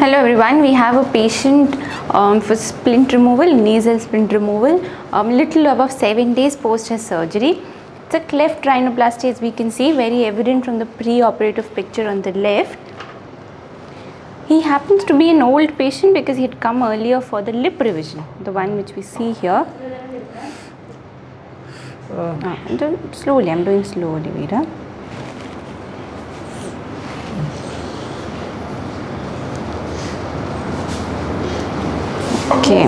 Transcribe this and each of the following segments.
Hello everyone, we have a patient for splint removal, nasal splint removal, little above 7 days post his surgery. It's a cleft rhinoplasty, as we can see, very evident from the pre-operative picture on the left. He happens to be an old patient because he had come earlier for the lip revision, the one which we see here. Slowly, I'm doing slowly, Veera. Okay.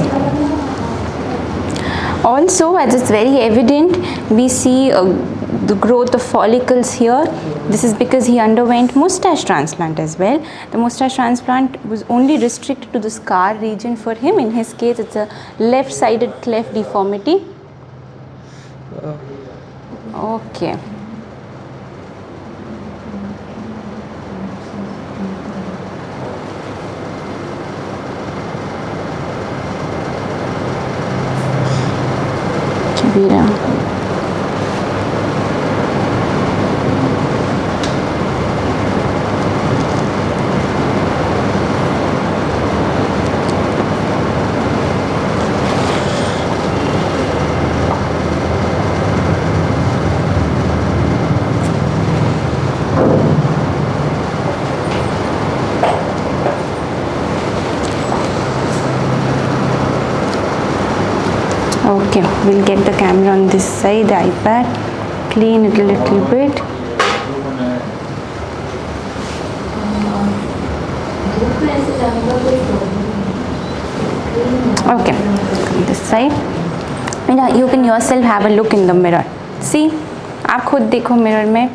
Also, as it's very evident, we see the growth of follicles here. This is because he underwent moustache transplant as well. The moustache transplant was only restricted to the scar region for him. In his case, it's a left-sided cleft deformity. Okay. Veera. Okay, we'll get the camera on this side, the iPad, clean it a little bit. Okay, this side. You can yourself have a look in the mirror. See, आप खुद देखो mirror में.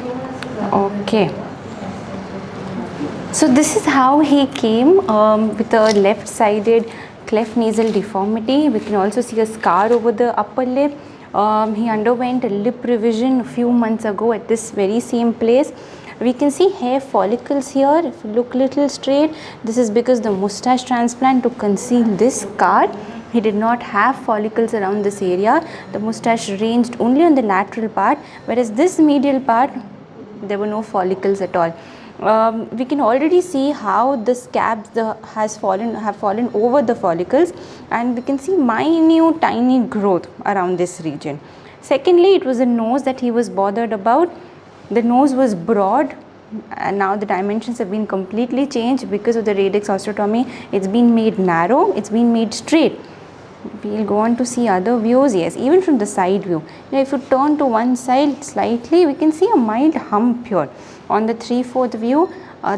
Okay. So this is how he came with a left-sided cleft nasal deformity. We can also see a scar over the upper lip. He underwent a lip revision a few months ago at this very same place. We can see hair follicles here. If you look little straight, this is because the moustache transplant to conceal this scar. He did not have follicles around this area. The moustache ranged only on the lateral part, whereas this medial part, there were no follicles at all. We can already see how the scabs have fallen over the follicles, and we can see minute tiny growth around this region. Secondly, it was the nose that he was bothered about. The nose was broad, and now the dimensions have been completely changed because of the radix osteotomy. It's been made narrow, it's been made straight. We'll go on to see other views. Yes, even from the side view. Now, if you turn to one side slightly, we can see a mild hump here. On the 3/4 view,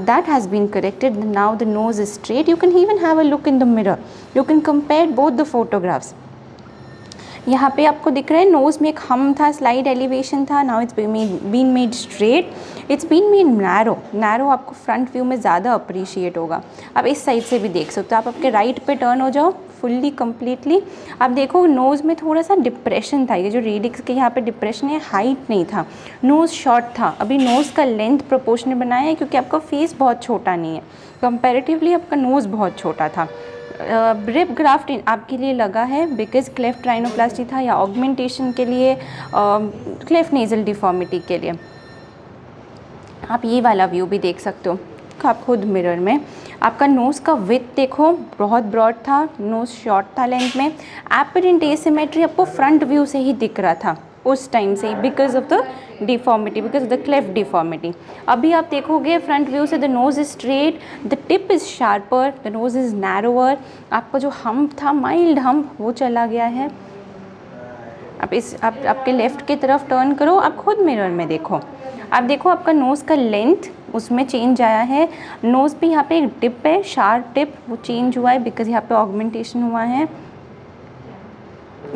that has been corrected. Now the nose is straight. You can even have a look in the mirror. You can compare both the photographs. यहाँ पे आपको दिख रहा है knows में एक हम था, स्लाइड एलिवेशन था. Now it's been made straight, it's been made narrow आपको फ्रंट व्यू में ज़्यादा अप्रिशिएट होगा. आप इस साइड से भी देख सकते हो. आप आपके राइट पे टर्न हो जाओ फुल्ली कम्प्लीटली. आप देखो नोज़ में थोड़ा सा डिप्रेशन था. ये जो रेडिक्स के यहाँ पे डिप्रेशन है, हाइट नहीं था, नोज़ शॉर्ट था. अभी नोज़ का लेंथ प्रोपोर्शनल बनाया है क्योंकि आपका फेस बहुत छोटा नहीं है. कंपैरेटिवली आपका नोज़ बहुत छोटा था. रिप ग्राफ्ट आपके लिए लगा है बिकॉज क्लेफ्ट राइनोप्लास्टी था या ऑगमेंटेशन के लिए, क्लेफ्ट नेजल डिफॉर्मिटी के लिए. आप ये वाला व्यू भी देख सकते हो आप खुद मिरर में. आपका नोज़ का विड्थ देखो, बहुत ब्रॉड था, नोज़ शॉर्ट था लेंथ में. एपरेंट एसिमेट्री आपको फ्रंट व्यू से ही दिख रहा था उस टाइम से ही, because of the deformity, because of the cleft deformity. अभी आप देखोगे फ्रंट व्यू से the nose is straight, the tip is sharper, the nose is narrower. आपका जो हम्प था, माइल्ड हम्प, वो चला गया है. आप आपके लेफ़्ट की तरफ टर्न करो, आप खुद मिरर में देखो. आप देखो आपका नोज़ का लेंथ उसमें चेंज आया है. नोज़ पे यहाँ पे एक टिप है, शार्प टिप, वो चेंज हुआ है बिकॉज यहाँ पे ऑगमेंटेशन हुआ है.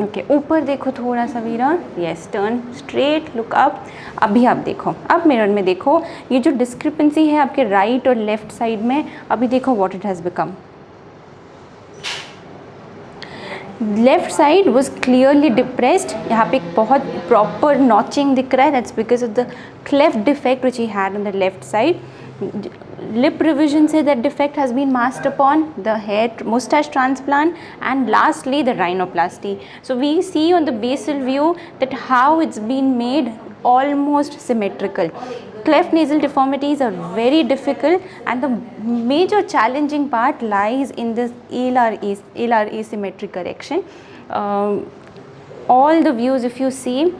ओके, ऊपर देखो थोड़ा सा Veera. Yes, turn straight, look up. अभी आप देखो, अब मिरर में देखो, ये जो डिस्क्रिपेंसी है आपके राइट और लेफ्ट साइड में, अभी देखो what it has become. Left side was clearly depressed. यहाँ पे एक बहुत प्रॉपर नॉचिंग दिख रहा है. That's because of the cleft defect which he had on the left side. lip revision say that defect has been masked upon, the hair moustache transplant, and lastly the rhinoplasty. So we see on the basal view that how it's been made almost symmetrical. Cleft nasal deformities are very difficult, and the major challenging part lies in this alar asymmetry correction. All the views, if you see,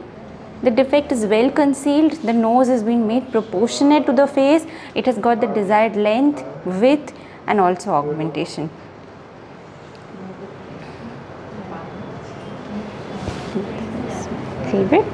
the defect is well concealed, the nose has been made proportionate to the face, it has got the desired length, width, and also augmentation. Favorite?